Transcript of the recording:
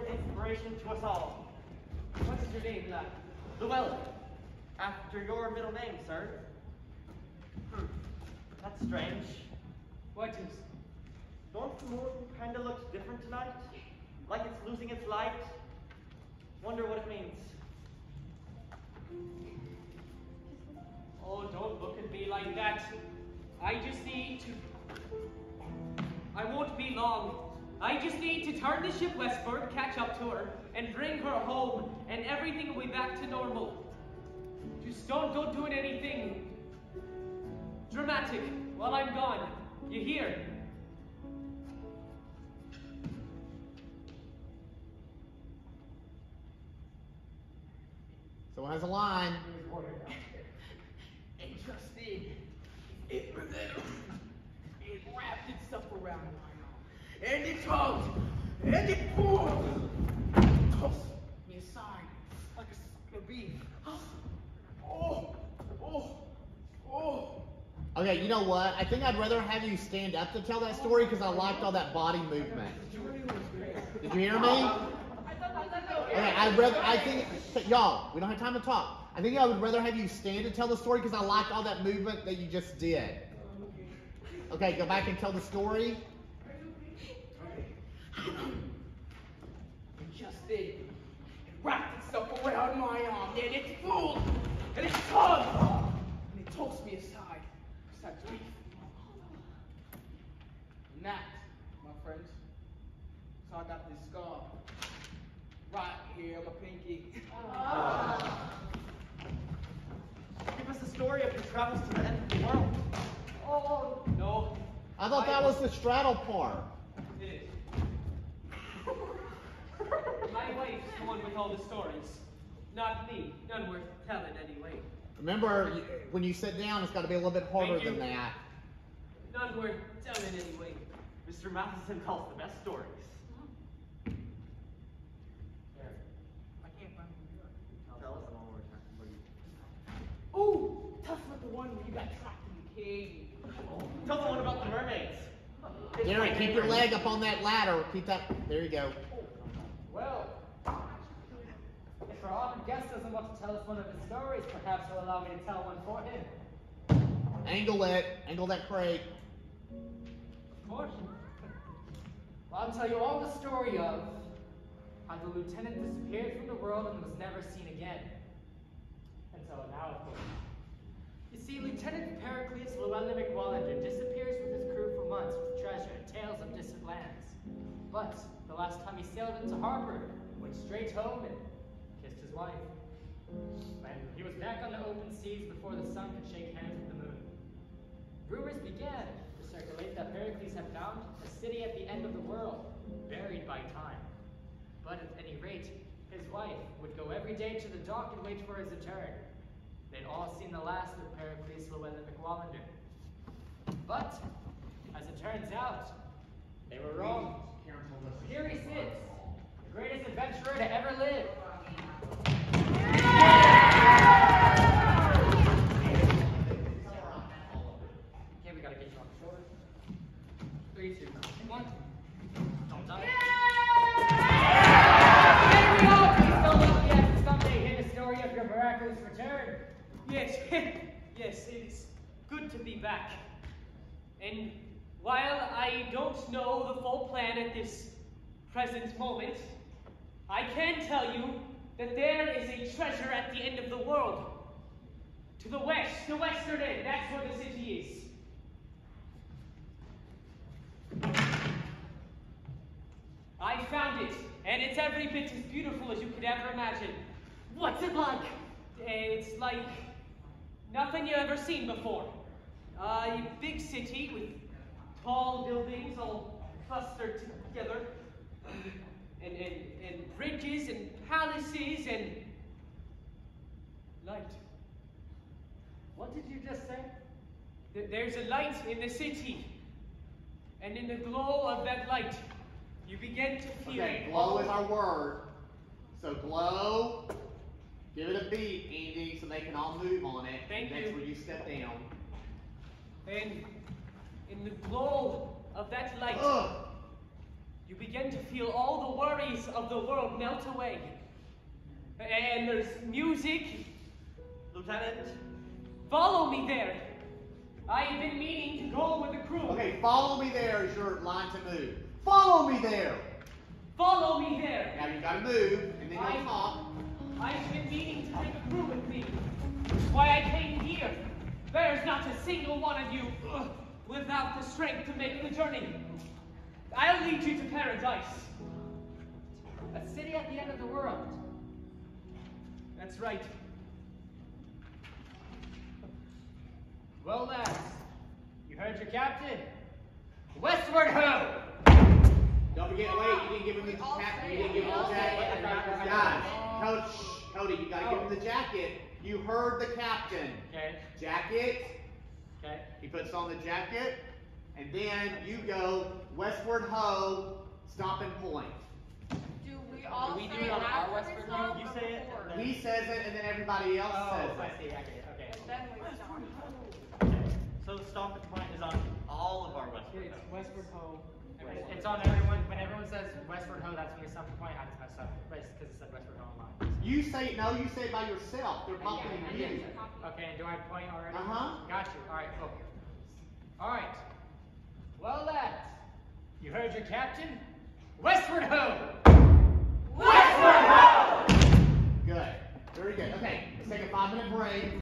of inspiration to us all. What is your name, lad? Llewellyn, after your middle name, sir. That's strange. What is? Don't the moon kind of look different tonight? Like it's losing its light? Wonder what it means. Oh, don't look at me like that. I just need to... I won't be long. I just need to turn the ship westward, catch up to her, and bring her home, and everything will be back to normal. Just don't do anything dramatic while I'm gone. You hear? Someone has a line. And Justin, it wrapped itself around my arm, and it tugged, and it pulled, tossed me aside like a sucker bee. Oh. Okay, you know what? I think I'd rather have you stand up to tell that story because I liked all that body movement. Did you hear me? Okay, I think, y'all, we don't have time to talk. I think I would rather have you stand and tell the story because I liked all that movement that you just did. Okay, go back and tell the story. And Justin, it wrapped itself around my arm, and it pulled, and it tugged, and it tossed me aside grief. And that, my friends, so I got this scar right here on my pinky. Give us the story of your travels to the end of the world. Oh, no. I thought that was the straddle part. It is. My wife's the one with all the stories. Not me. None worth telling anyway. Remember, when you sit down, it's got to be a little bit harder Thank you. than that. None worth telling anyway. Mr. Matheson tells the best stories. I can't find the Tell us one more time. Ooh, tell us about the one where you got trapped in the cave. Tell the one about the mermaids. Gary, keep your leg up on that ladder. Keep that. There you go. Well, if our honored guest doesn't want to tell us one of his stories, perhaps he'll allow me to tell one for him. Angle it. Angle that crate. Of course. Well, I'll tell you all the story of how the lieutenant disappeared from the world and was never seen again. Until now, of course. You see, Lieutenant Pericles Llewellyn McWallander disappears with his crew for months with treasure and tales of distant lands. But the last time he sailed into harbor, went straight home and kissed his wife. When he was back on the open seas before the sun could shake hands with the moon. Rumors began to circulate that Pericles had found a city at the end of the world, buried by time. But at any rate, his wife would go every day to the dock and wait for his return. They'd all seen the last of Pericles Llewellyn McWallander. But, as it turns out, they were wrong. Here he sits, the greatest adventurer to ever live. Okay, we gotta get you on the shoulder. 3, 2, 1. Don't die. There we go! Please still love me after someday hear the story of your miraculous return. Yes, yes, it's good to be back. And while I don't know the full plan at this present moment, I can tell you that there is a treasure at the end of the world. To the west, the western end, that's where the city is. I found it, and it's every bit as beautiful as you could ever imagine. What's it like? It's like nothing you've ever seen before. A big city with tall buildings all clustered together, and bridges and palaces and light. What did you just say? There's a light in the city, and in the glow of that light, you begin to feel. Okay, glow is our word. So glow. Give it a beat, Andy, so they can all move on it. Thank That's you. where you step down. And in the glow of that light, you begin to feel all the worries of the world melt away. And there's music. Lieutenant, Follow me there. I have been meaning to go with the crew. Okay, follow me there is your line to move. Follow me there. Follow me there. Now you gotta move, and then you'll talk. I've been meaning to take a crew with me. Why I came here. There's not a single one of you without the strength to make the journey. I'll lead you to paradise. A city at the end of the world. That's right. Well, lads, you heard your captain. Westward ho! Don't forget, wait, you didn't give him the jacket. You didn't give him the jacket. Guys, Coach, Cody, you gotta give him the jacket. You heard the captain. Okay. Jacket. Okay. He puts on the jacket, and then you go westward ho, stop and point. Do we all Do we do say it on our after Westford we stop You or say it, before? and then- He says it, and then everybody else says Oh, I it. see. Okay. And then we stop. So stop and point is on all of our Westward. It's westward ho. It's on everyone. When everyone says Westward ho, that's when you're stopping point. I just messed up. Because it said Westward ho online. You say no. You say it by yourself. They're copying I you. did. Okay, and do I point already? Uh-huh. Got you. All right, cool. All right. Well, lads, you heard your captain. Westward ho! Good. Very good. Okay, let's take a 5-minute break.